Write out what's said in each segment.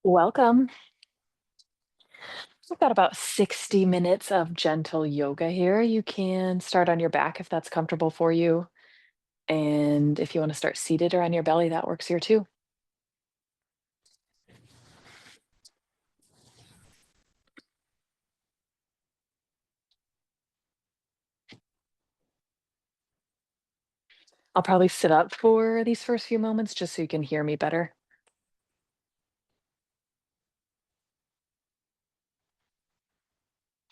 Welcome. We've got about 60 minutes of gentle yoga here. You can start on your back if that's comfortable for you. And if you want to start seated or on your belly, that works here too. I'll probably sit up for these first few moments just so you can hear me better.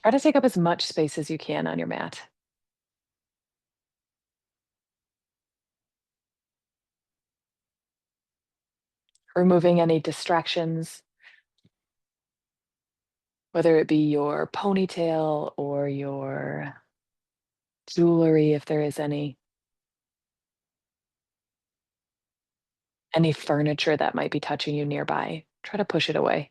Try to take up as much space as you can on your mat. Removing any distractions, whether it be your ponytail or your jewelry, if there is any furniture that might be touching you nearby. Try to push it away.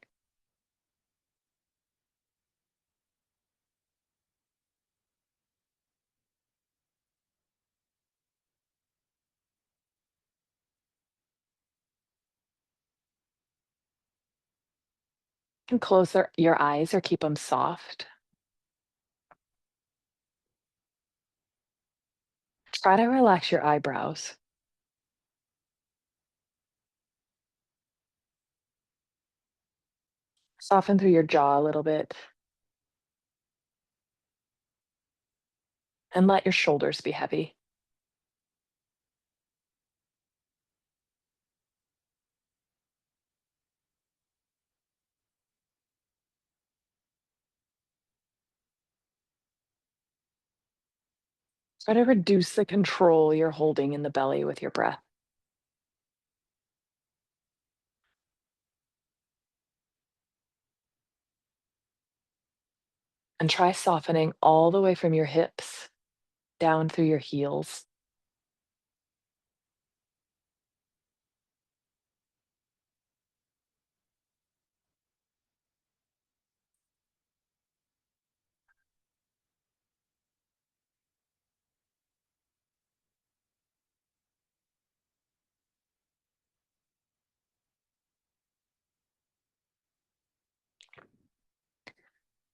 You can close your eyes or keep them soft. Try to relax your eyebrows. Soften through your jaw a little bit and let your shoulders be heavy. Try to reduce the control you're holding in the belly with your breath. And try softening all the way from your hips down through your heels.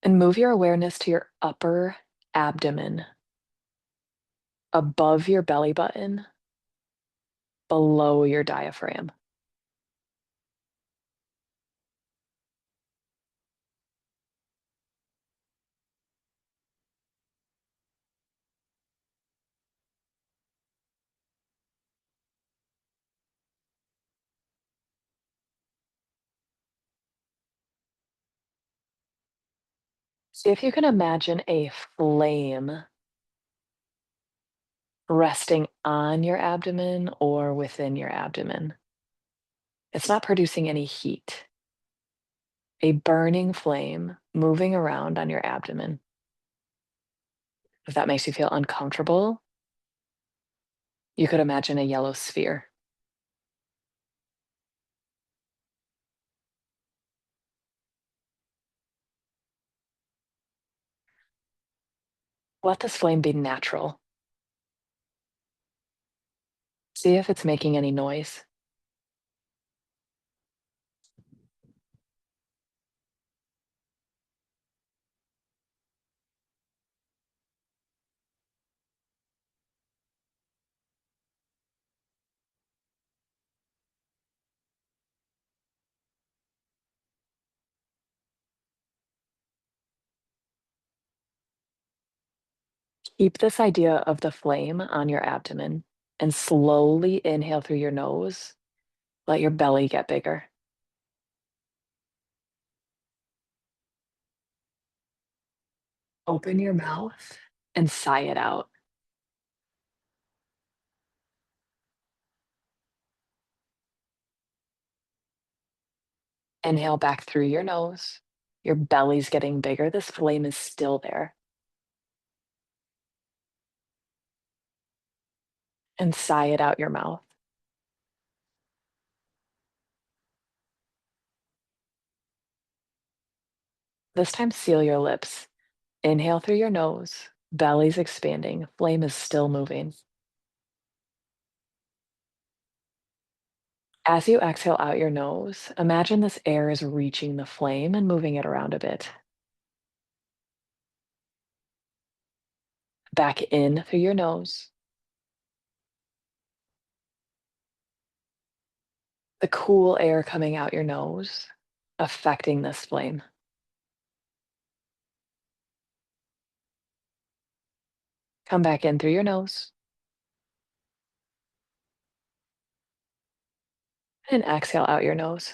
And move your awareness to your upper abdomen, above your belly button, below your diaphragm. See if you can imagine a flame resting on your abdomen or within your abdomen. It's not producing any heat. A burning flame moving around on your abdomen. If that makes you feel uncomfortable, you could imagine a yellow sphere. Let this flame be natural. See if it's making any noise. Keep this idea of the flame on your abdomen and slowly inhale through your nose. Let your belly get bigger. Open your mouth and sigh it out. Inhale back through your nose. Your belly's getting bigger. This flame is still there. And sigh it out your mouth. This time, seal your lips. Inhale through your nose. Belly's expanding. Flame is still moving. As you exhale out your nose, imagine this air is reaching the flame and moving it around a bit. Back in through your nose. The cool air coming out your nose, affecting this flame. Come back in through your nose and exhale out your nose.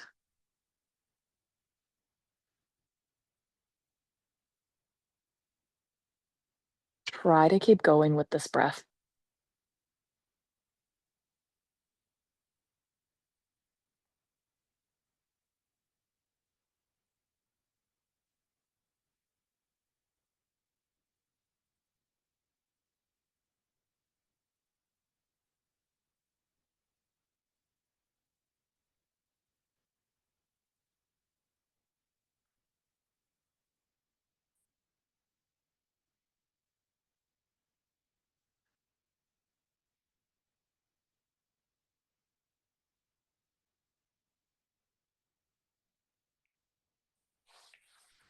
Try to keep going with this breath.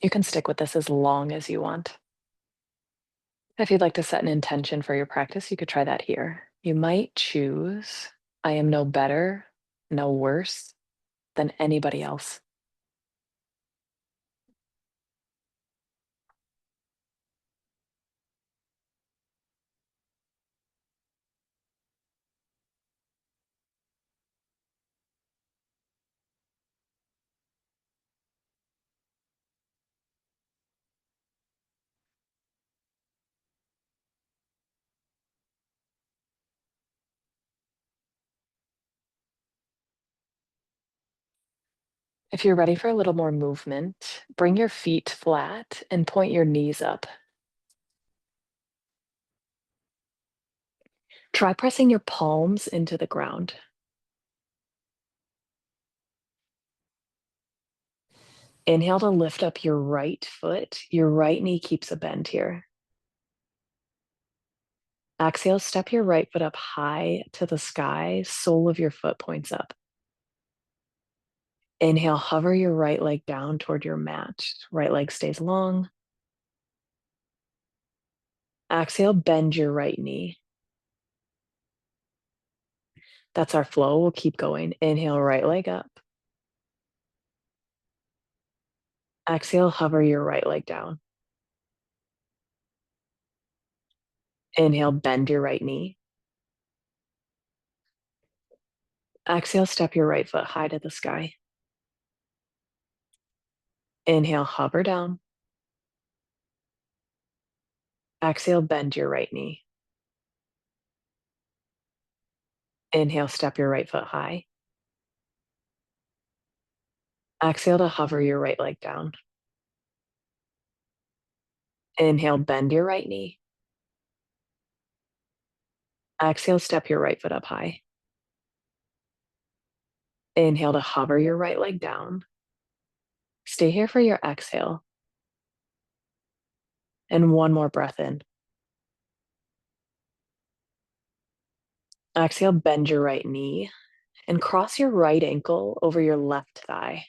You can stick with this as long as you want. If you'd like to set an intention for your practice, you could try that here. You might choose, I am no better, no worse than anybody else. If you're ready for a little more movement, bring your feet flat and point your knees up. Try pressing your palms into the ground. Inhale to lift up your right foot. Your right knee keeps a bend here. Exhale, step your right foot up high to the sky. Sole of your foot points up. Inhale, hover your right leg down toward your mat. Right leg stays long. Exhale, bend your right knee. That's our flow. We'll keep going. Inhale, right leg up. Exhale, hover your right leg down. Inhale, bend your right knee. Exhale, step your right foot high to the sky. Inhale, hover down. Exhale, bend your right knee. Inhale, step your right foot high. Exhale to hover your right leg down. Inhale, bend your right knee. Exhale, step your right foot up high. Inhale to hover your right leg down. Stay here for your exhale. And one more breath in. Exhale, bend your right knee and cross your right ankle over your left thigh.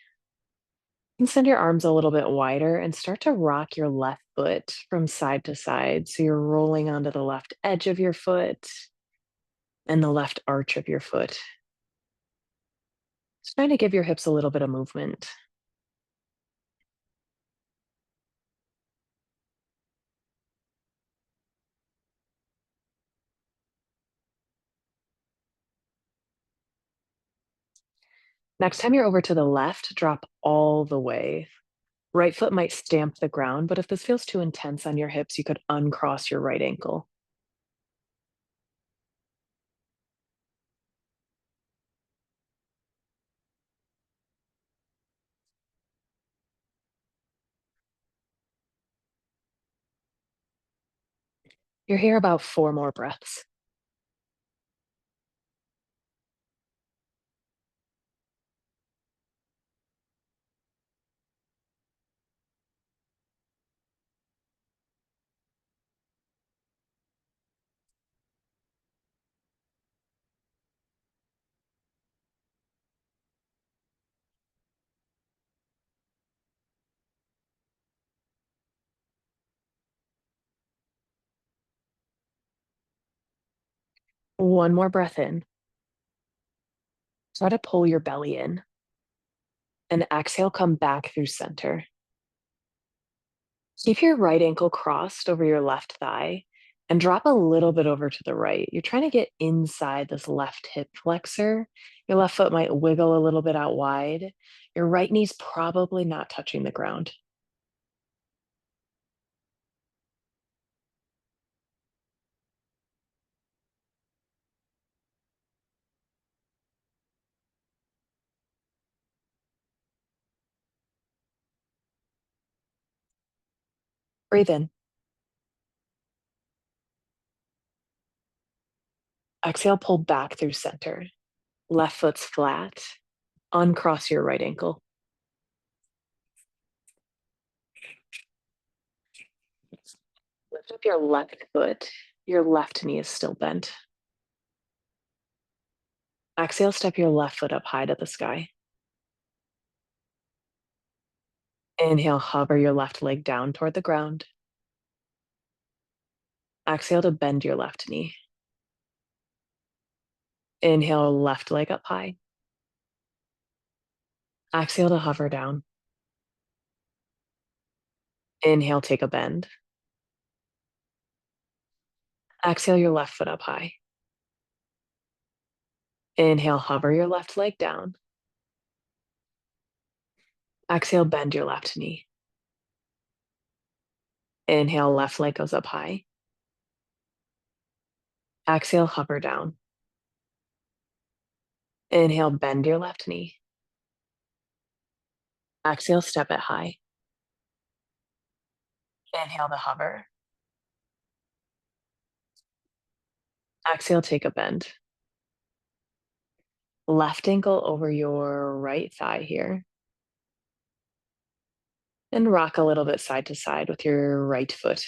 And send your arms a little bit wider and start to rock your left foot from side to side. So you're rolling onto the left edge of your foot and the left arch of your foot. Just trying to give your hips a little bit of movement. Next time you're over to the left, drop all the way. Right foot might stamp the ground, but if this feels too intense on your hips, you could uncross your right ankle. You're here about 4 more breaths. One more breath in. Try to pull your belly in and exhale, come back through center. Keep your right ankle crossed over your left thigh and drop a little bit over to the right. You're trying to get inside this left hip flexor. Your left foot might wiggle a little bit out wide. Your right knee's probably not touching the ground. Breathe in. Exhale, pull back through center. Left foot's flat. Uncross your right ankle. Lift up your left foot. Your left knee is still bent. Exhale, step your left foot up high to the sky. Inhale, hover your left leg down toward the ground. Exhale to bend your left knee. Inhale, left leg up high. Exhale to hover down. Inhale, take a bend. Exhale your left foot up high. Inhale, hover your left leg down. Exhale, bend your left knee. Inhale, left leg goes up high. Exhale, hover down. Inhale, bend your left knee. Exhale, step it high. Inhale to hover. Exhale, take a bend. Left ankle over your right thigh here. And rock a little bit side to side with your right foot.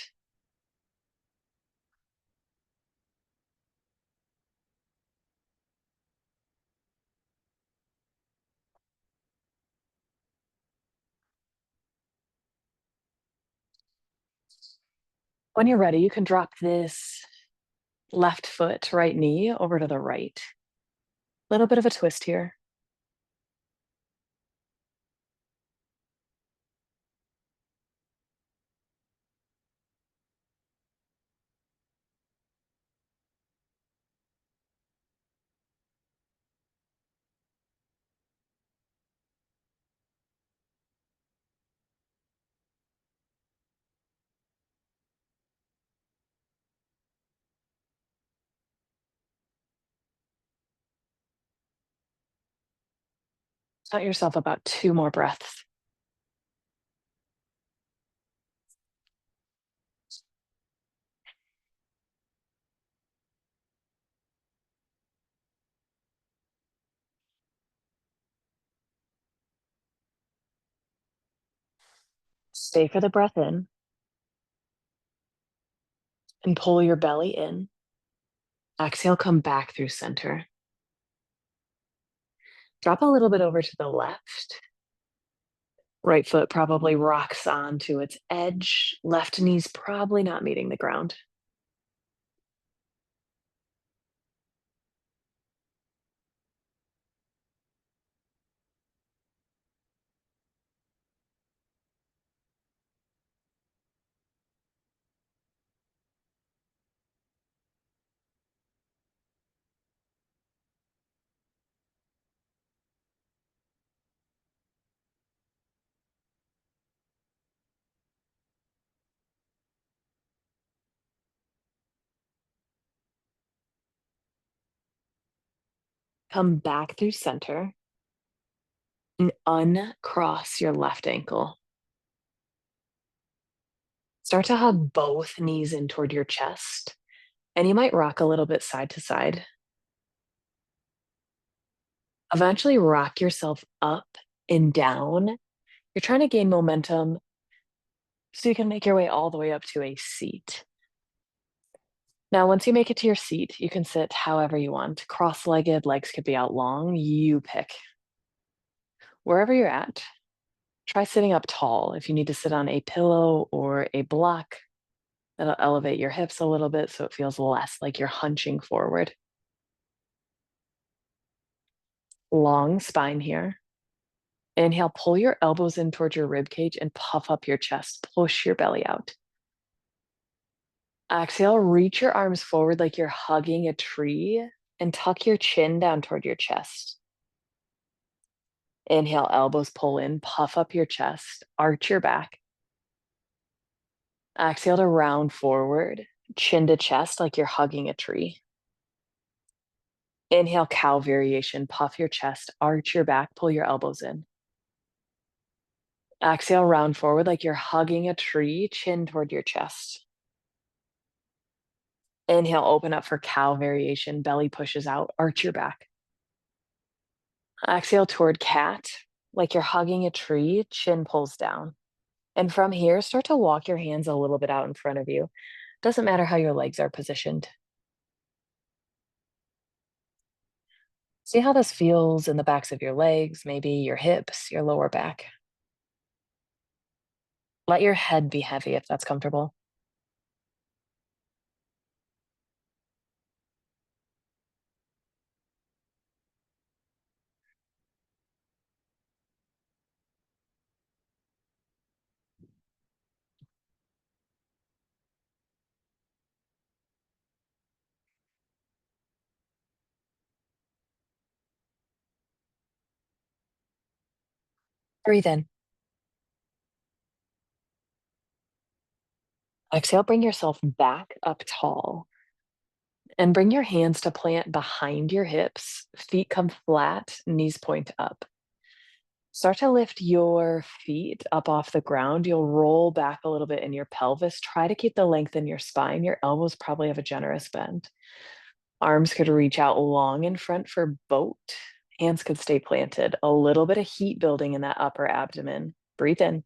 When you're ready, you can drop this left foot, right knee over to the right. Little bit of a twist here. Count yourself about 2 more breaths. Stay for the breath in and pull your belly in. Exhale, come back through center. Drop a little bit over to the left. Right foot probably rocks onto its edge. Left knee's probably not meeting the ground. Come back through center and uncross your left ankle. Start to hug both knees in toward your chest, and you might rock a little bit side to side. Eventually, rock yourself up and down. You're trying to gain momentum so you can make your way all the way up to a seat. Now, once you make it to your seat, you can sit however you want. Cross-legged, legs could be out long. You pick. Wherever you're at, try sitting up tall. If you need to sit on a pillow or a block, that'll elevate your hips a little bit so it feels less like you're hunching forward. Long spine here. Inhale, pull your elbows in towards your rib cage and puff up your chest. Push your belly out. Exhale, reach your arms forward like you're hugging a tree and tuck your chin down toward your chest. Inhale, elbows pull in, puff up your chest, arch your back. Exhale to round forward, chin to chest like you're hugging a tree. Inhale, cow variation, puff your chest, arch your back, pull your elbows in. Exhale, round forward like you're hugging a tree, chin toward your chest. Inhale, open up for cow variation, belly pushes out, arch your back. Exhale toward cat, like you're hugging a tree, chin pulls down. And from here, start to walk your hands a little bit out in front of you. Doesn't matter how your legs are positioned. See how this feels in the backs of your legs, maybe your hips, your lower back. Let your head be heavy if that's comfortable. Breathe in. Exhale, bring yourself back up tall. And bring your hands to plant behind your hips. Feet come flat, knees point up. Start to lift your feet up off the ground. You'll roll back a little bit in your pelvis. Try to keep the length in your spine. Your elbows probably have a generous bend. Arms could reach out long in front for boat. Hands could stay planted. A little bit of heat building in that upper abdomen. Breathe in.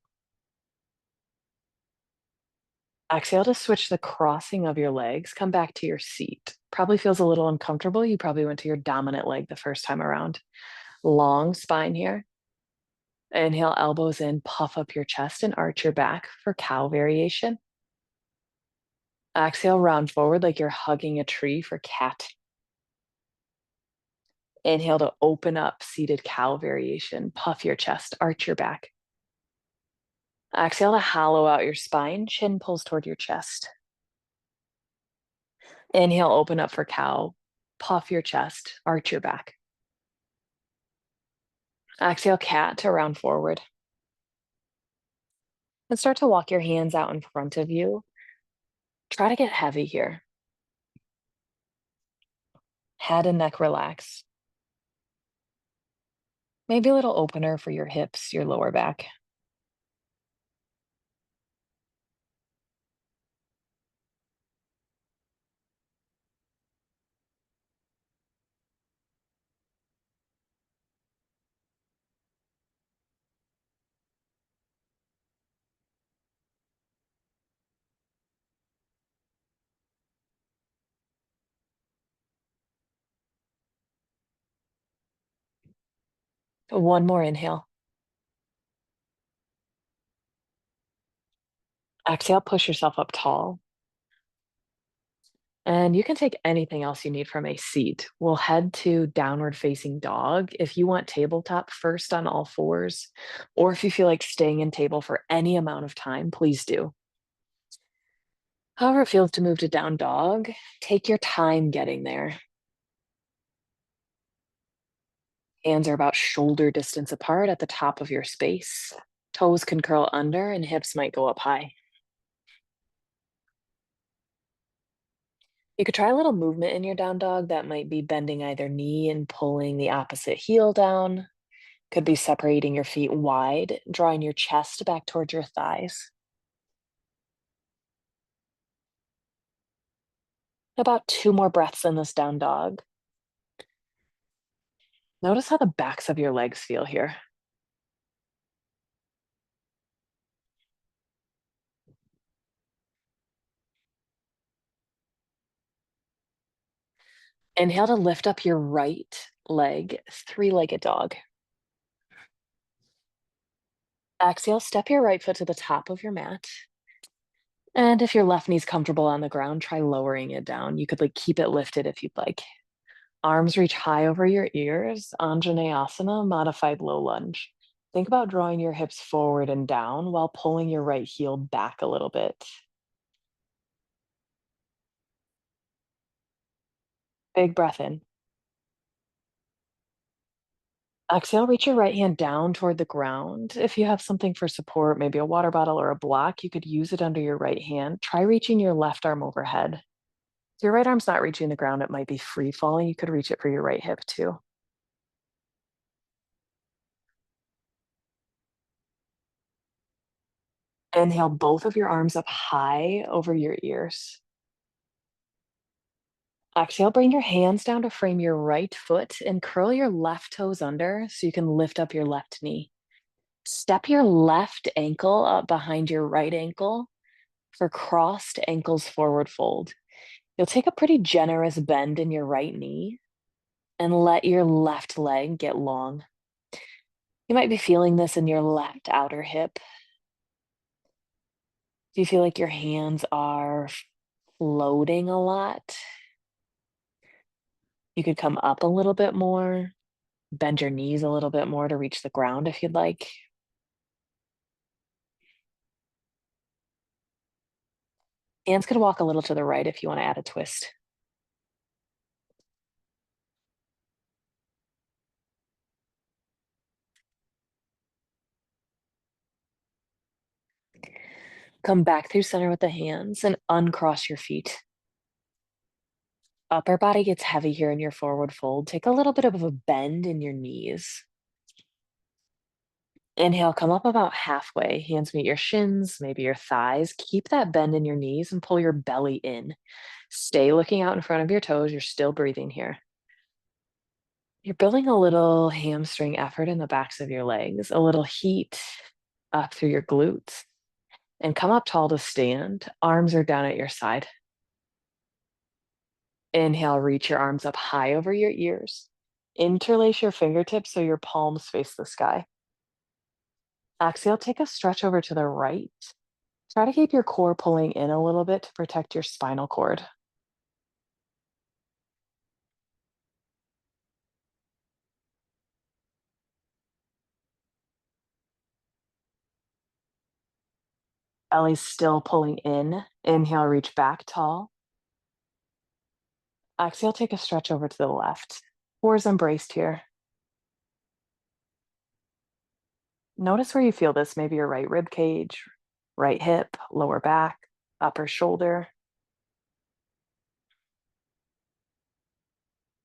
Exhale to switch the crossing of your legs. Come back to your seat. Probably feels a little uncomfortable. You probably went to your dominant leg the first time around. Long spine here. Inhale, elbows in, puff up your chest and arch your back for cow variation. Exhale, round forward like you're hugging a tree for cat. Inhale to open up, seated cow variation. Puff your chest, arch your back. Exhale to hollow out your spine, chin pulls toward your chest. Inhale, open up for cow. Puff your chest, arch your back. Exhale, cat to round forward. And start to walk your hands out in front of you. Try to get heavy here. Head and neck relax. Maybe a little opener for your hips, your lower back. One more inhale. Exhale, push yourself up tall. And you can take anything else you need from a seat. We'll head to downward facing dog. If you want tabletop first on all fours, or if you feel like staying in table for any amount of time, please do. However it feels to move to down dog, take your time getting there. Hands are about shoulder distance apart at the top of your space. Toes can curl under and hips might go up high. You could try a little movement in your down dog that might be bending either knee and pulling the opposite heel down. Could be separating your feet wide, drawing your chest back towards your thighs. About two more breaths in this down dog. Notice how the backs of your legs feel here. Inhale to lift up your right leg, three-legged dog. Exhale, step your right foot to the top of your mat. And if your left knee's comfortable on the ground, try lowering it down. You could like keep it lifted if you'd like. Arms reach high over your ears, Anjaneyasana, modified low lunge. Think about drawing your hips forward and down while pulling your right heel back a little bit. Big breath in. Exhale, reach your right hand down toward the ground. If you have something for support, maybe a water bottle or a block, you could use it under your right hand. Try reaching your left arm overhead. If your right arm's not reaching the ground, it might be free falling. You could reach it for your right hip too. Inhale both of your arms up high over your ears. Exhale, bring your hands down to frame your right foot and curl your left toes under so you can lift up your left knee. Step your left ankle up behind your right ankle for crossed ankles forward fold. You'll take a pretty generous bend in your right knee and let your left leg get long. You might be feeling this in your left outer hip. Do you feel like your hands are floating a lot? You could come up a little bit more, bend your knees a little bit more to reach the ground if you'd like. Hands could walk a little to the right if you want to add a twist. Come back through center with the hands and uncross your feet. Upper body gets heavy here in your forward fold. Take a little bit of a bend in your knees. Inhale, come up about halfway. Hands meet your shins, maybe your thighs. Keep that bend in your knees and pull your belly in. Stay looking out in front of your toes. You're still breathing here. You're building a little hamstring effort in the backs of your legs, a little heat up through your glutes. And come up tall to stand. Arms are down at your side. Inhale, reach your arms up high over your ears. Interlace your fingertips so your palms face the sky. Exhale, take a stretch over to the right. Try to keep your core pulling in a little bit to protect your spinal cord. Belly's still pulling in. Inhale, reach back tall. Exhale, take a stretch over to the left. Core's embraced here. Notice where you feel this, maybe your right rib cage, right hip, lower back, upper shoulder.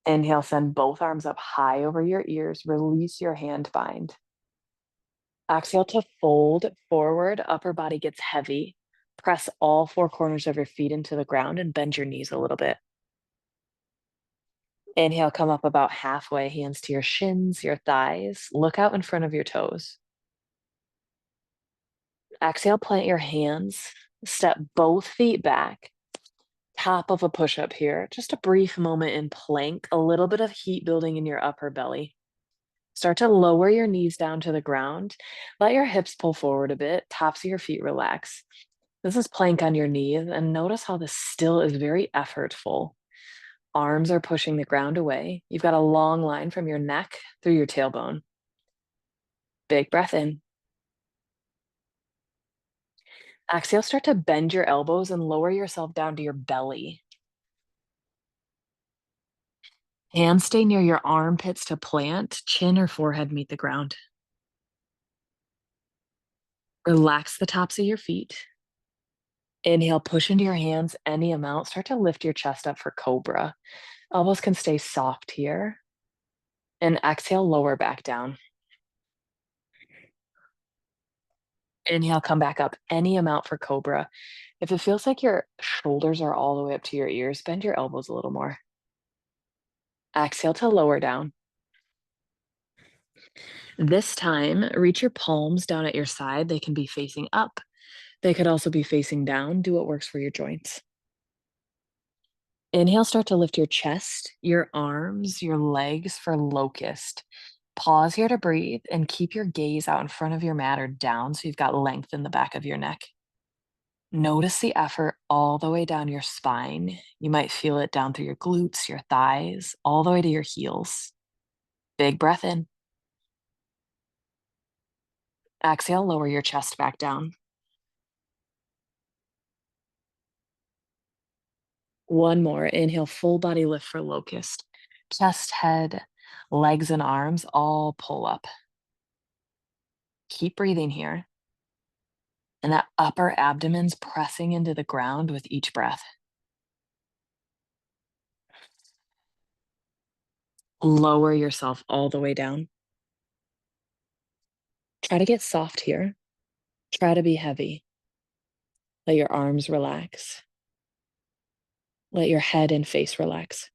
Inhale, send both arms up high over your ears. Release your hand bind. Exhale to fold forward. Upper body gets heavy. Press all four corners of your feet into the ground and bend your knees a little bit. Inhale, come up about halfway, hands to your shins, your thighs. Look out in front of your toes. Exhale, plant your hands. Step both feet back. Top of a push-up here. Just a brief moment in plank, a little bit of heat building in your upper belly. Start to lower your knees down to the ground. Let your hips pull forward a bit. Tops of your feet relax. This is plank on your knees, and notice how this still is very effortful. Arms are pushing the ground away. You've got a long line from your neck through your tailbone. Big breath in. Exhale, start to bend your elbows and lower yourself down to your belly. Hands stay near your armpits to plant. Chin or forehead meet the ground. Relax the tops of your feet. Inhale, push into your hands any amount. Start to lift your chest up for cobra. Elbows can stay soft here. And exhale, lower back down. Inhale, come back up any amount for cobra. If it feels like your shoulders are all the way up to your ears, bend your elbows a little more. Exhale to lower down. This time, reach your palms down at your side. They can be facing up. They could also be facing down. Do what works for your joints. Inhale, start to lift your chest, your arms, your legs for locust. Pause here to breathe and keep your gaze out in front of your mat or down so you've got length in the back of your neck. Notice the effort all the way down your spine. You might feel it down through your glutes, your thighs, all the way to your heels. Big breath in. Exhale, lower your chest back down. One more. Inhale, full body lift for locust. Chest, head, legs, and arms all pull up. Keep breathing here. And that upper abdomen's pressing into the ground with each breath. Lower yourself all the way down. Try to get soft here. Try to be heavy. Let your arms relax. Let your head and face relax.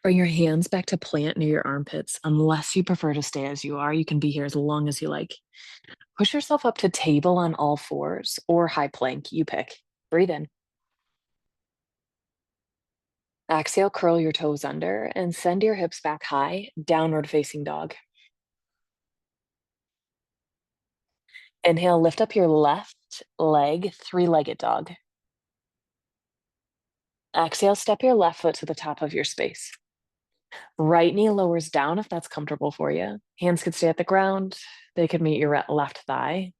Bring your hands back to plant near your armpits. Unless you prefer to stay as you are, you can be here as long as you like. Push yourself up to table on all fours or high plank, you pick. Breathe in. Exhale, curl your toes under and send your hips back high, downward facing dog. Inhale, lift up your left leg, three-legged dog. Exhale, step your left foot to the top of your space. Right knee lowers down if that's comfortable for you. Hands could stay at the ground. They could meet your left thigh.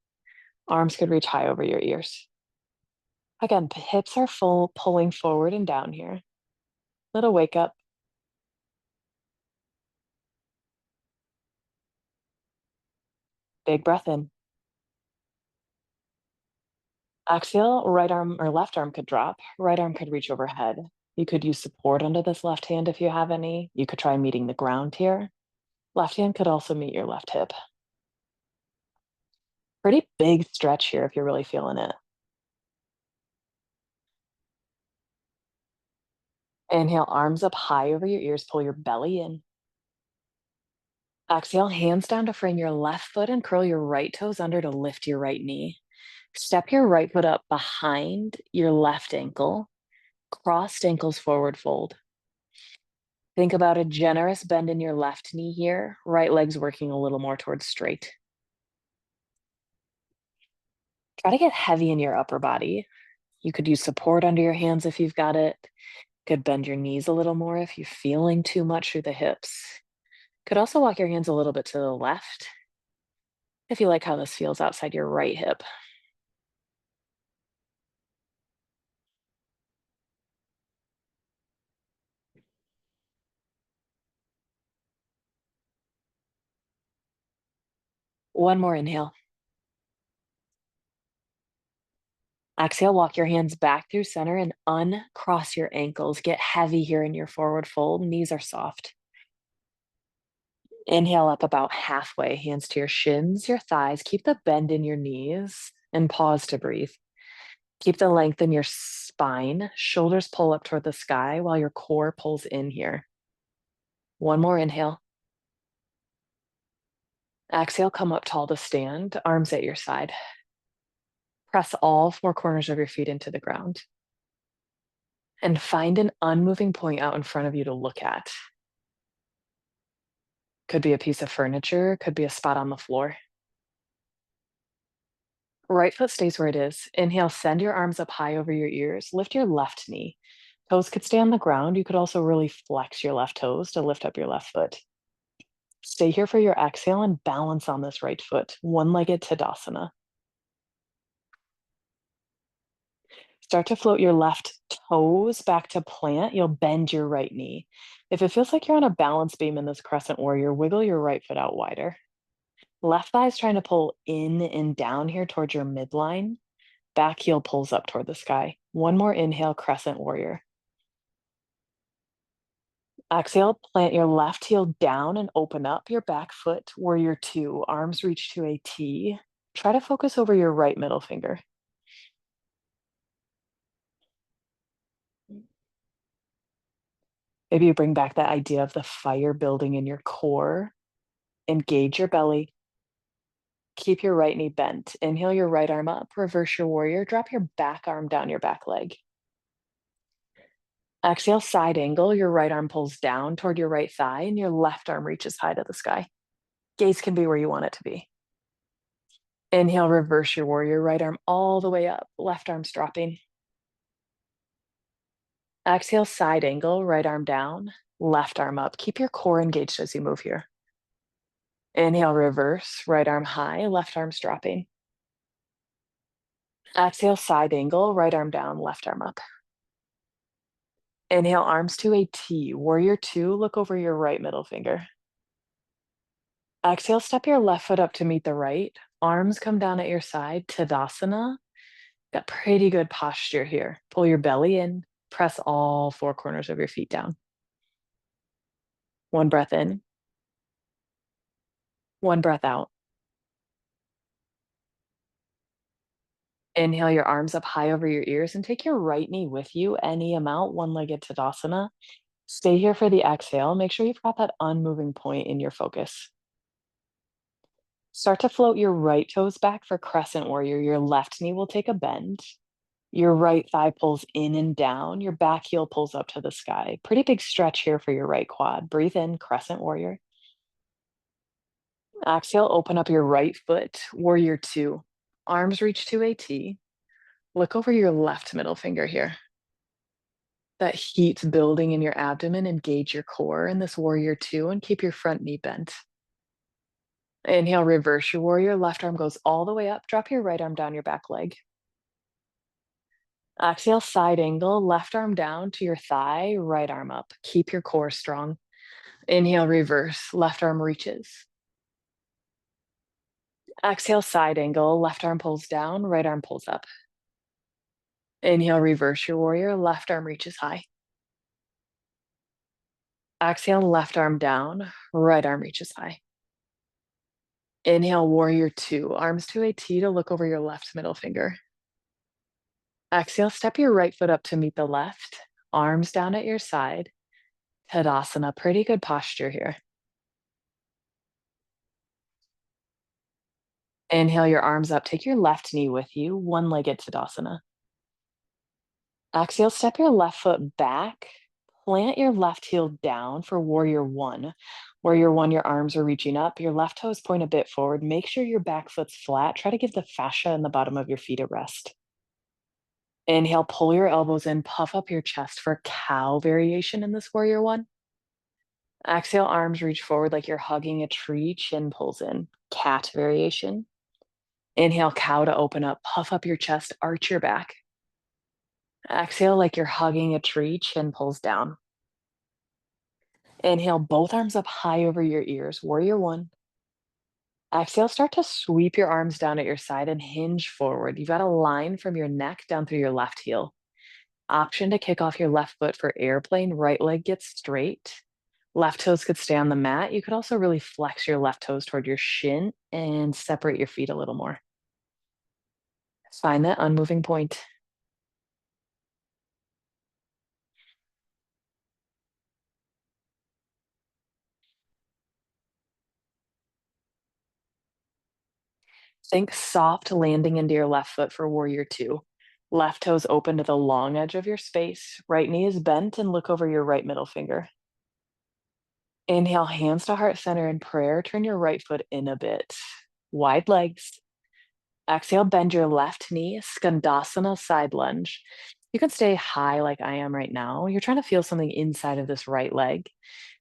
Arms could reach high over your ears. Again, hips are full, pulling forward and down here. Little wake up. Big breath in. Exhale, right arm or left arm could drop. Right arm could reach overhead. You could use support under this left hand if you have any. You could try meeting the ground here. Left hand could also meet your left hip. Pretty big stretch here if you're really feeling it. Inhale, arms up high over your ears, pull your belly in. Exhale, hands down to frame your left foot and curl your right toes under to lift your right knee. Step your right foot up behind your left ankle. Crossed ankles forward fold. Think about a generous bend in your left knee here. Right leg's working a little more towards straight. Try to get heavy in your upper body. You could use support under your hands if you've got it. Could bend your knees a little more if you're feeling too much through the hips. Could also walk your hands a little bit to the left if you like how this feels outside your right hip. One more inhale. Exhale, walk your hands back through center and uncross your ankles. Get heavy here in your forward fold. Knees are soft. Inhale up about halfway, hands to your shins, your thighs. Keep the bend in your knees and pause to breathe. Keep the length in your spine. Shoulders pull up toward the sky while your core pulls in here. One more inhale. Exhale, come up tall to stand, arms at your side. Press all four corners of your feet into the ground. And find an unmoving point out in front of you to look at. Could be a piece of furniture, could be a spot on the floor. Right foot stays where it is. Inhale, send your arms up high over your ears. Lift your left knee. Toes could stay on the ground. You could also really flex your left toes to lift up your left foot. Stay here for your exhale and balance on this right foot, one-legged Tadasana. Start to float your left toes back to plant. You'll bend your right knee. If it feels like you're on a balance beam in this crescent warrior, wiggle your right foot out wider. Left thigh is trying to pull in and down here towards your midline. Back heel pulls up toward the sky. One more inhale, crescent warrior. Exhale, plant your left heel down and open up your back foot, warrior two. Arms reach to a T. Try to focus over your right middle finger. Maybe you bring back that idea of the fire building in your core. Engage your belly. Keep your right knee bent. Inhale your right arm up. Reverse your warrior. Drop your back arm down your back leg. Exhale, side angle. Your right arm pulls down toward your right thigh and your left arm reaches high to the sky. Gaze can be where you want it to be. Inhale, reverse your warrior. Right arm all the way up, left arm's dropping. Exhale, side angle. Right arm down, left arm up. Keep your core engaged as you move here. Inhale, reverse. Right arm high, left arm's dropping. Exhale, side angle. Right arm down, left arm up. Inhale, arms to a T. Warrior two, look over your right middle finger. Exhale, step your left foot up to meet the right. Arms come down at your side, Tadasana. Got pretty good posture here. Pull your belly in, press all four corners of your feet down. One breath in, one breath out. Inhale your arms up high over your ears and take your right knee with you, any amount, one-legged Tadasana. Stay here for the exhale. Make sure you've got that unmoving point in your focus. Start to float your right toes back for crescent warrior. Your left knee will take a bend. Your right thigh pulls in and down. Your back heel pulls up to the sky. Pretty big stretch here for your right quad. Breathe in, crescent warrior. Exhale, open up your right foot, warrior two. Arms reach to a T. Look over your left middle finger here. That heat's building in your abdomen. Engage your core in this warrior two and keep your front knee bent. Inhale, reverse your warrior. Left arm goes all the way up. Drop your right arm down your back leg. Exhale, side angle, left arm down to your thigh, right arm up. Keep your core strong. Inhale, reverse, left arm reaches. Exhale, side angle, left arm pulls down, right arm pulls up. Inhale, reverse your warrior, left arm reaches high. Exhale, left arm down, right arm reaches high. Inhale, warrior two, arms to a T to look over your left middle finger. Exhale, step your right foot up to meet the left, arms down at your side. Tadasana, pretty good posture here. Inhale your arms up, take your left knee with you, one-legged Tadasana. Exhale, step your left foot back, plant your left heel down for warrior one. Warrior one, your arms are reaching up, your left toes point a bit forward. Make sure your back foot's flat. Try to give the fascia in the bottom of your feet a rest. Inhale, pull your elbows in, puff up your chest for cow variation in this warrior one. Exhale, arms reach forward like you're hugging a tree, chin pulls in. Cat variation. Inhale, cow to open up, puff up your chest, arch your back. Exhale like you're hugging a tree, chin pulls down. Inhale, both arms up high over your ears, warrior one. Exhale, start to sweep your arms down at your side and hinge forward. You've got a line from your neck down through your left heel. Option to kick off your left foot for airplane, right leg gets straight. Left toes could stay on the mat. You could also really flex your left toes toward your shin and separate your feet a little more. Find that unmoving point. Think soft landing into your left foot for warrior two. Left toes open to the long edge of your space. Right knee is bent and look over your right middle finger. Inhale, hands to heart center in prayer. Turn your right foot in a bit. Wide legs. Exhale, bend your left knee, Skandasana side lunge. You can stay high like I am right now. You're trying to feel something inside of this right leg.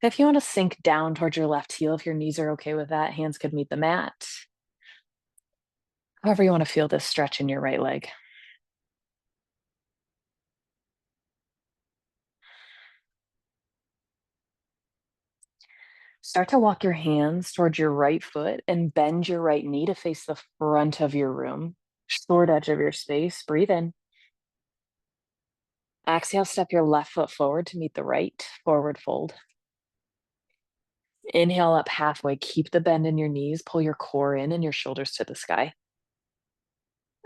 If you want to sink down towards your left heel, if your knees are okay with that, hands could meet the mat. However you want to feel this stretch in your right leg. Start to walk your hands towards your right foot and bend your right knee to face the front of your room, short edge of your space. Breathe in. Exhale, step your left foot forward to meet the right, forward fold. Inhale up halfway, keep the bend in your knees, pull your core in and your shoulders to the sky.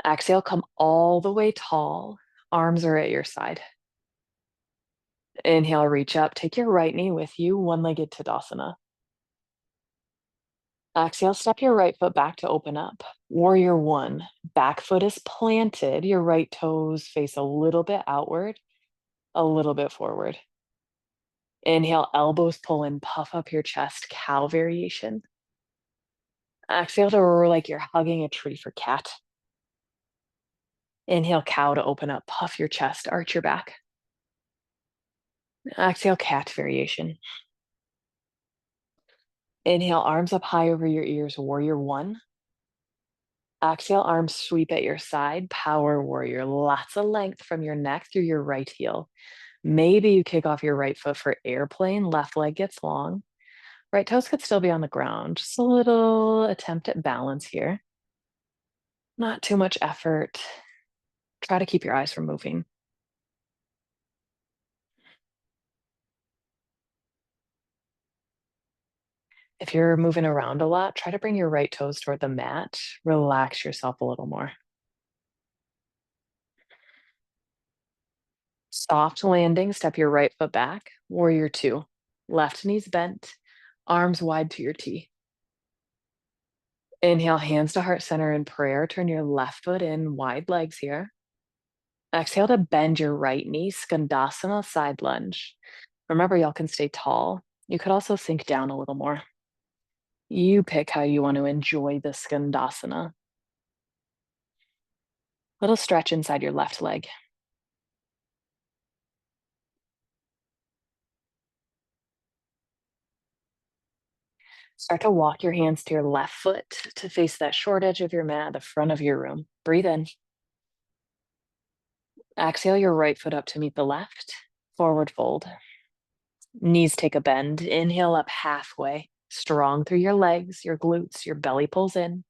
Exhale, come all the way tall, arms are at your side. Inhale, reach up, take your right knee with you, one-legged Tadasana. Exhale, step your right foot back to open up. Warrior one, back foot is planted, your right toes face a little bit outward. a little bit forward. Inhale, elbows pull in, puff up your chest, cow variation. Exhale to roar like you're hugging a tree for cat. Inhale, cow to open up, puff your chest, arch your back. Exhale, cat variation. Inhale, arms up high over your ears, warrior one. Exhale, arms sweep at your side, power warrior. Lots of length from your neck through your right heel. Maybe you kick off your right foot for airplane, left leg gets long. Right toes could still be on the ground. Just a little attempt at balance here. Not too much effort. Try to keep your eyes from moving. If you're moving around a lot, try to bring your right toes toward the mat. Relax yourself a little more. Soft landing, step your right foot back. Warrior two. Left knee's bent, arms wide to your T. Inhale, hands to heart center in prayer. Turn your left foot in, wide legs here. Exhale to bend your right knee, Skandasana, side lunge. Remember, y'all can stay tall. You could also sink down a little more. You pick how you want to enjoy the Skandasana. Little stretch inside your left leg. Start to walk your hands to your left foot to face that short edge of your mat, the front of your room. Breathe in. Exhale your right foot up to meet the left. Forward fold. Knees take a bend. Inhale up halfway. Strong through your legs, your glutes, your belly pulls in.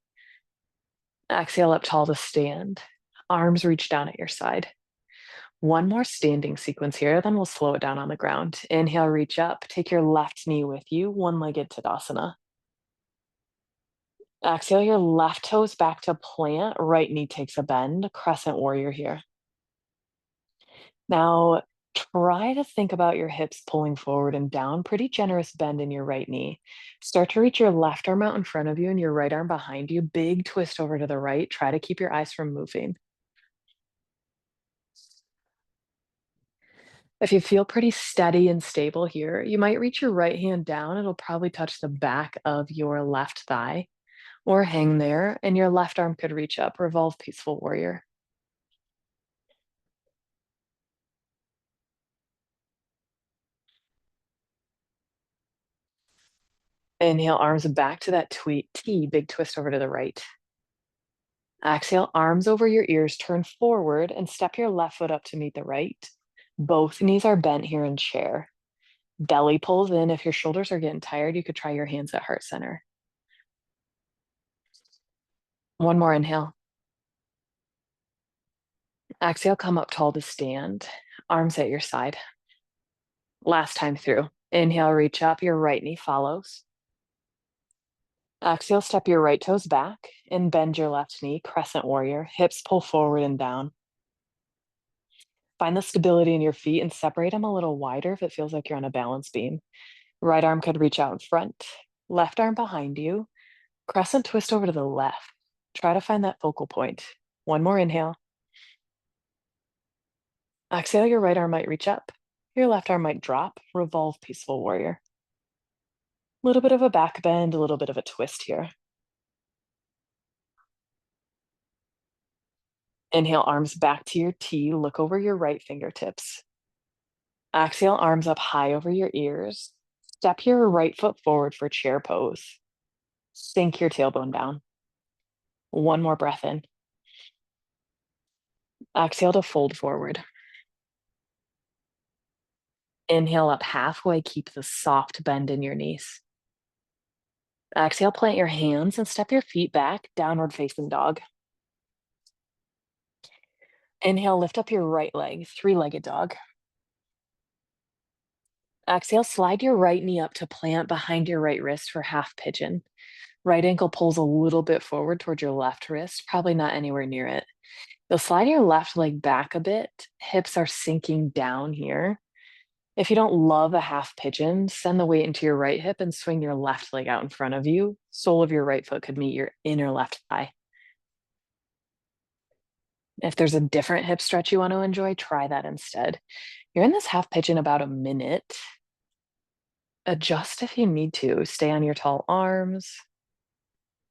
Exhale up tall to stand. Arms reach down at your side. One more standing sequence here, then we'll slow it down on the ground. Inhale, reach up. Take your left knee with you, one-legged Tadasana. Exhale your left toes back to plant. Right knee takes a bend. Crescent warrior here. Now, try to think about your hips pulling forward and down. Pretty generous bend in your right knee. Start to reach your left arm out in front of you and your right arm behind you. Big twist over to the right. Try to keep your eyes from moving. If you feel pretty steady and stable here, you might reach your right hand down. It'll probably touch the back of your left thigh or hang there, and your left arm could reach up. Revolve peaceful warrior. Inhale, arms back to that T, big twist over to the right. Exhale, arms over your ears, turn forward and step your left foot up to meet the right. Both knees are bent here in chair. Belly pulls in. If your shoulders are getting tired, you could try your hands at heart center. One more inhale. Exhale, come up tall to stand. Arms at your side. Last time through. Inhale, reach up. Your right knee follows. Exhale, step your right toes back and bend your left knee, crescent warrior. Hips pull forward and down. Find the stability in your feet and separate them a little wider if it feels like you're on a balance beam. Right arm could reach out in front, left arm behind you. Crescent twist over to the left. Try to find that focal point. One more inhale. Exhale, your right arm might reach up. Your left arm might drop. Revolve peaceful warrior. A little bit of a back bend, a little bit of a twist here. Inhale, arms back to your T. Look over your right fingertips. Exhale, arms up high over your ears. Step your right foot forward for chair pose. Sink your tailbone down. One more breath in. Exhale to fold forward. Inhale up halfway. Keep the soft bend in your knees. Exhale, plant your hands and step your feet back, downward facing dog. Inhale, lift up your right leg, three-legged dog. Exhale, slide your right knee up to plant behind your right wrist for half pigeon. Right ankle pulls a little bit forward towards your left wrist, probably not anywhere near it. You'll slide your left leg back a bit. Hips are sinking down here. If you don't love a half pigeon, send the weight into your right hip and swing your left leg out in front of you. Sole of your right foot could meet your inner left thigh. If there's a different hip stretch you want to enjoy, try that instead. You're in this half pitch in about a minute. Adjust if you need to. Stay on your tall arms.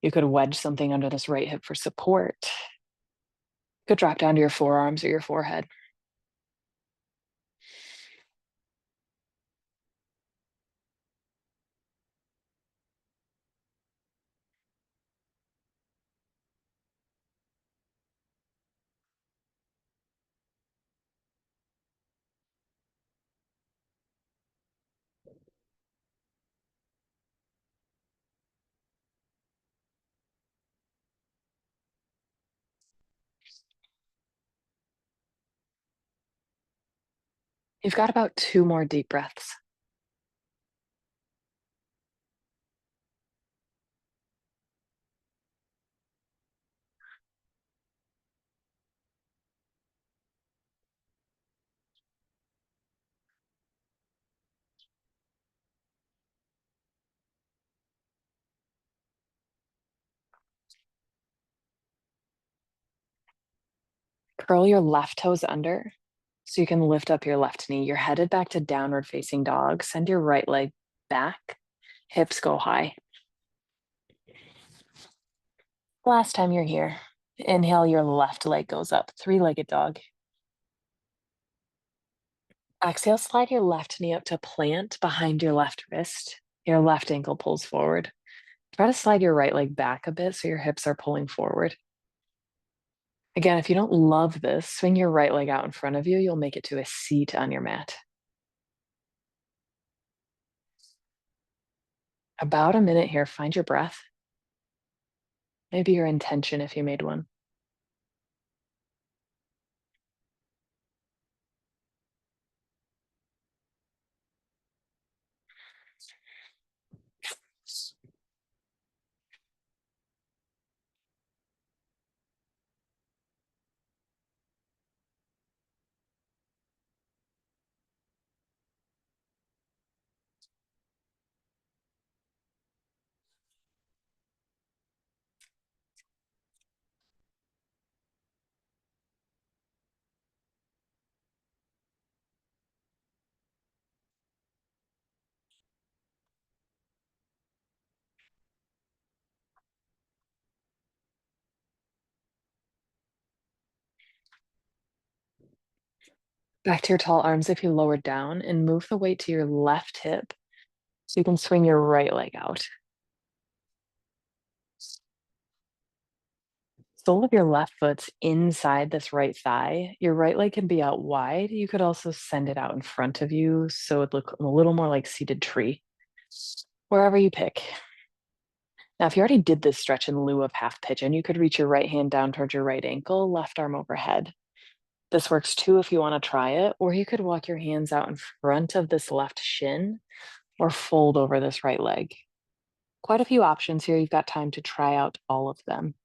You could wedge something under this right hip for support. You could drop down to your forearms or your forehead. You've got about 2 more deep breaths. Curl your left toes under so you can lift up your left knee. You're headed back to downward facing dog. Send your right leg back. Hips go high. Last time you're here, inhale, your left leg goes up, three-legged dog. Exhale, slide your left knee up to plant behind your left wrist. Your left ankle pulls forward. Try to slide your right leg back a bit so your hips are pulling forward. Again, if you don't love this, swing your right leg out in front of you. You'll make it to a seat on your mat. About a minute here. Find your breath. Maybe your intention if you made one. Back to your tall arms if you lower down and move the weight to your left hip so you can swing your right leg out. Sole of your left foot's inside this right thigh. Your right leg can be out wide. You could also send it out in front of you so it look a little more like seated tree. Wherever you pick. Now, if you already did this stretch in lieu of half pigeon, you could reach your right hand down towards your right ankle, left arm overhead. This works too if you want to try it, or you could walk your hands out in front of this left shin or fold over this right leg. Quite a few options here. You've got time to try out all of them.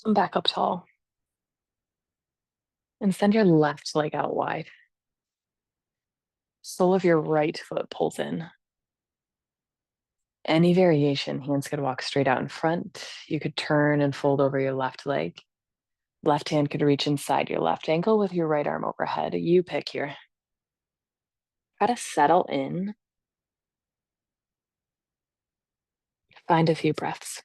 Come back up tall and send your left leg out wide. Sole of your right foot pulls in. Any variation, hands could walk straight out in front. You could turn and fold over your left leg. Left hand could reach inside your left ankle with your right arm overhead. You pick here. Try to settle in. Find a few breaths.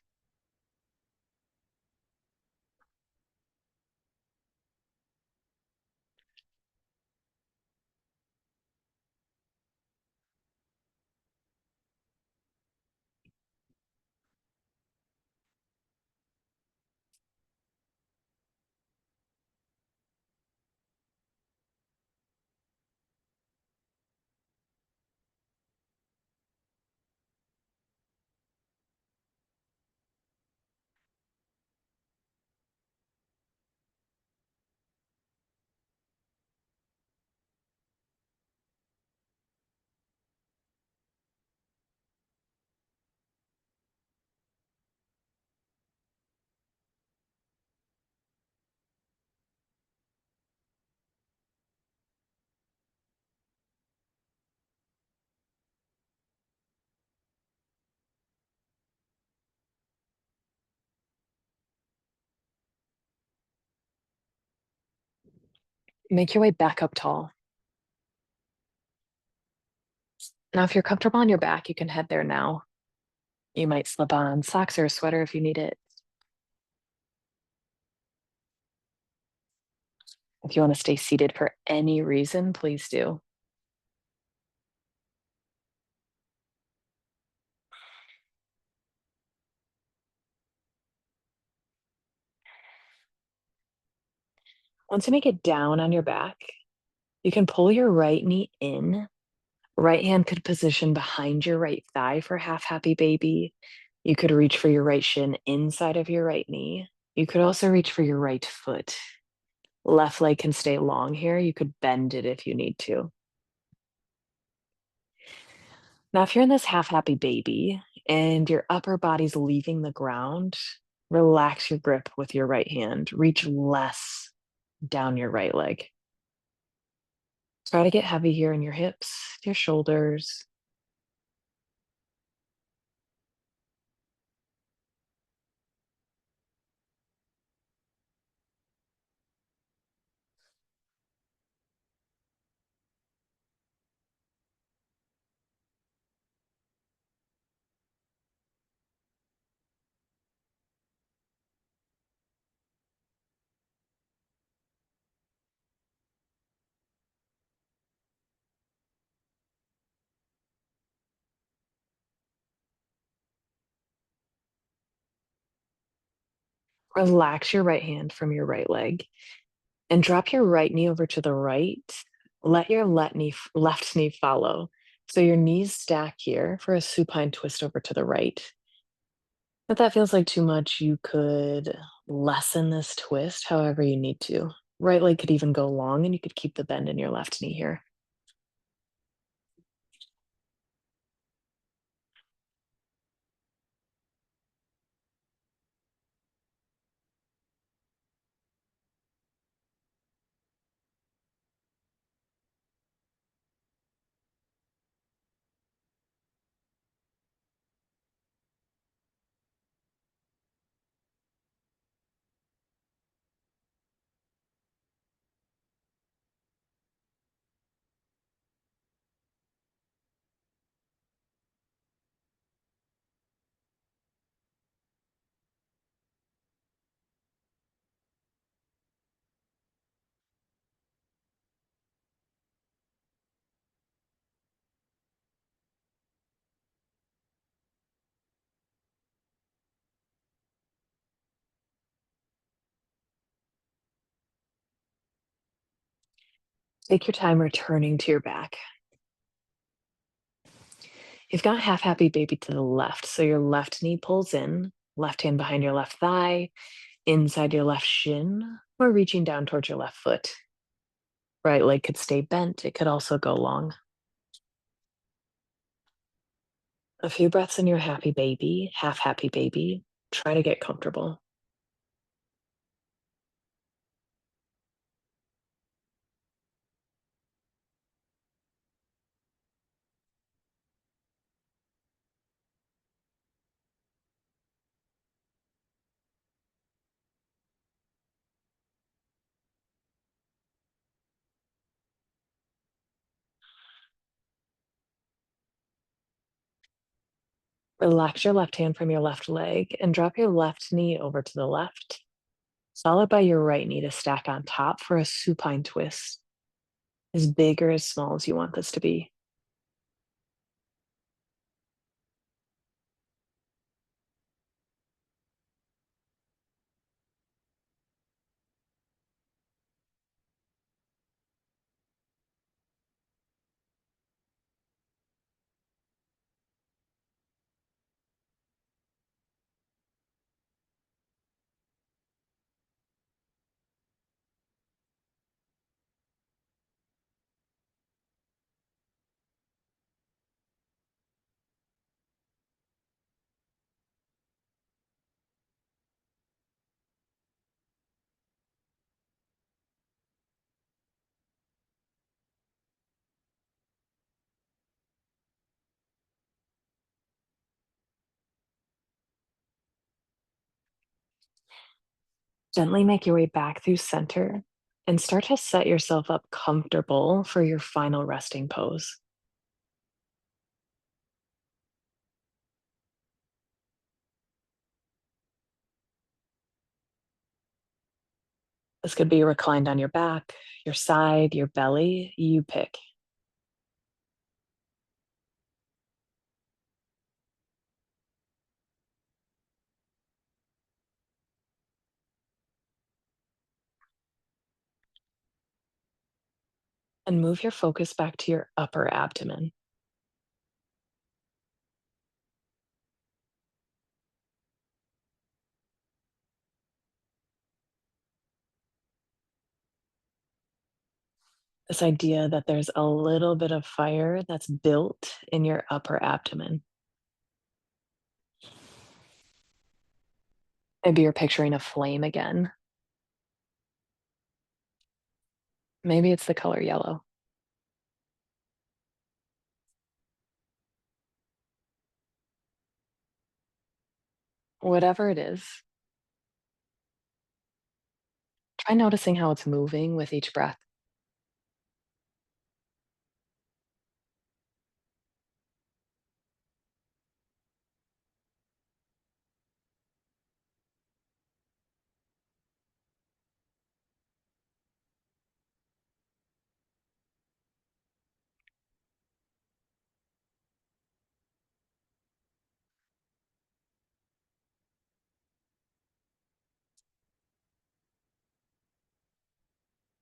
Make your way back up tall. Now, if you're comfortable on your back, you can head there now. You might slip on socks or a sweater if you need it. If you want to stay seated for any reason, please do. Once you make it down on your back, you can pull your right knee in. Right hand could position behind your right thigh for half happy baby. You could reach for your right shin inside of your right knee. You could also reach for your right foot. Left leg can stay long here. You could bend it if you need to. Now, if you're in this half happy baby and your upper body's leaving the ground, relax your grip with your right hand. Reach less down your right leg. Try to get heavy here in your hips, your shoulders. Relax your right hand from your right leg and drop your right knee over to the right. Let your left knee follow. So your knees stack here for a supine twist over to the right. If that feels like too much, you could lessen this twist however you need to. Right leg could even go long and you could keep the bend in your left knee here. Take your time returning to your back. You've got half happy baby to the left. So your left knee pulls in, left hand behind your left thigh, inside your left shin, or reaching down towards your left foot. Right leg could stay bent. It could also go long. A few breaths in your happy baby, half happy baby. Try to get comfortable. Relax your left hand from your left leg and drop your left knee over to the left, followed by your right knee to stack on top for a supine twist, as big or as small as you want this to be. Gently make your way back through center and start to set yourself up comfortable for your final resting pose. This could be reclined on your back, your side, your belly, you pick. And move your focus back to your upper abdomen. This idea that there's a little bit of fire that's built in your upper abdomen. Maybe you're picturing a flame again. Maybe it's the color yellow. Whatever it is, try noticing how it's moving with each breath.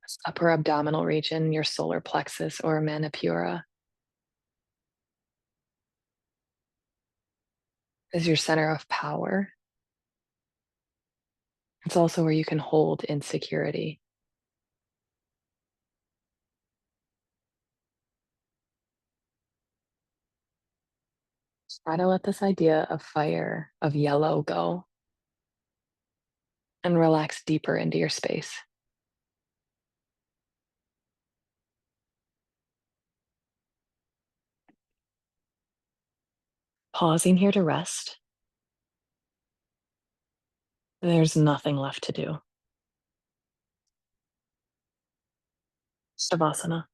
This upper abdominal region, your solar plexus or manipura, is your center of power. It's also where you can hold insecurity. Try to let this idea of fire, of yellow go and relax deeper into your space. Pausing here to rest. There's nothing left to do. Savasana.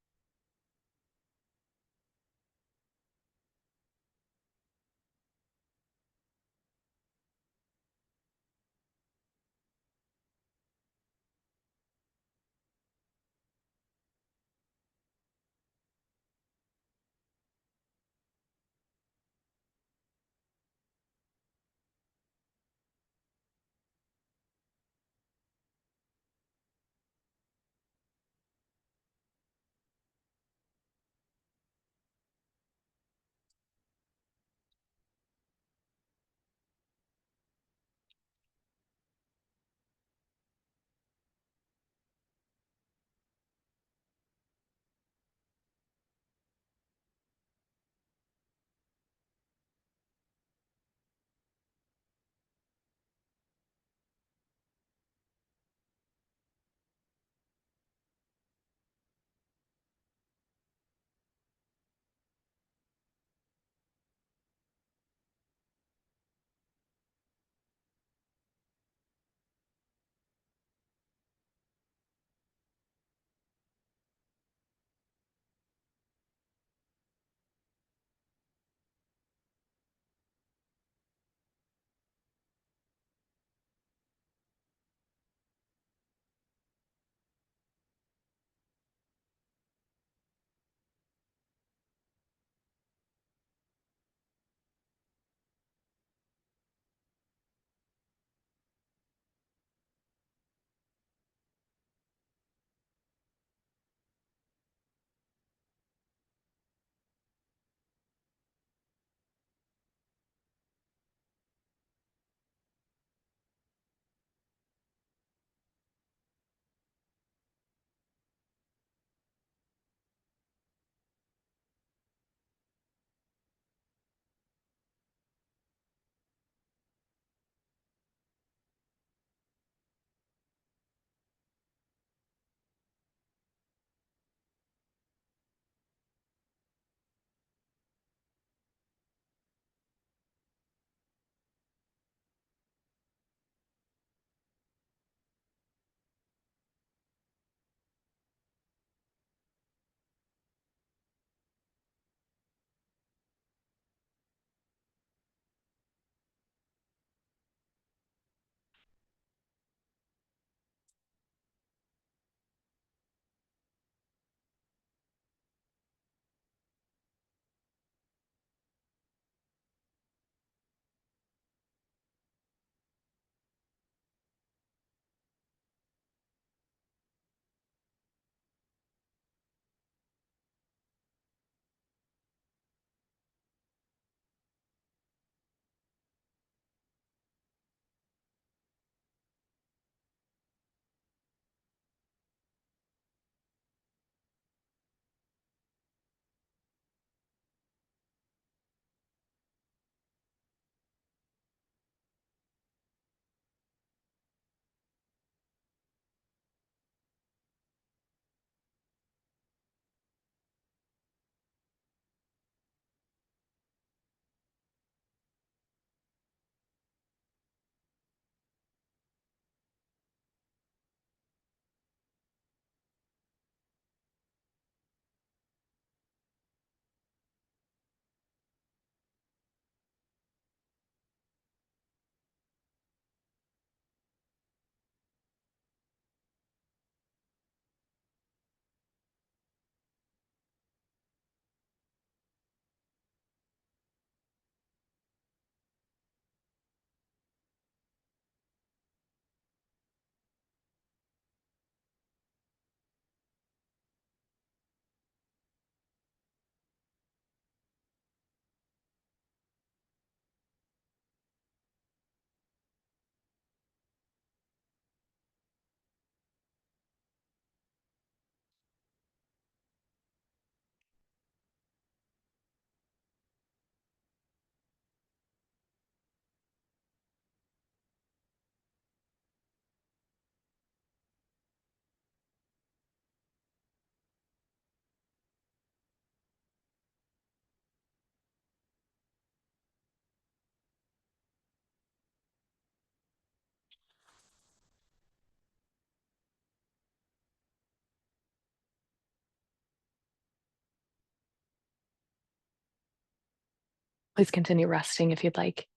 Please continue resting if you'd like.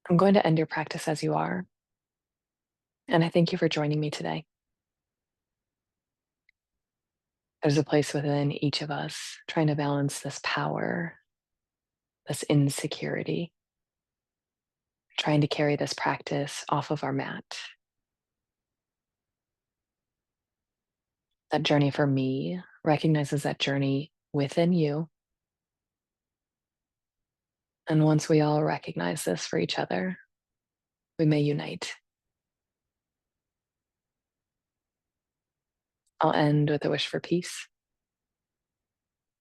I'm going to end your practice as you are, and I thank you for joining me today. There's a place within each of us trying to balance this power, this insecurity, trying to carry this practice off of our mat. That journey for me recognizes that journey within you. And once we all recognize this for each other, we may unite. I'll end with a wish for peace.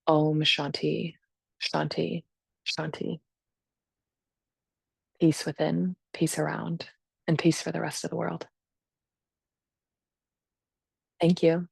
Om Shanti, Shanti, Shanti. Peace within, peace around, and peace for the rest of the world. Thank you.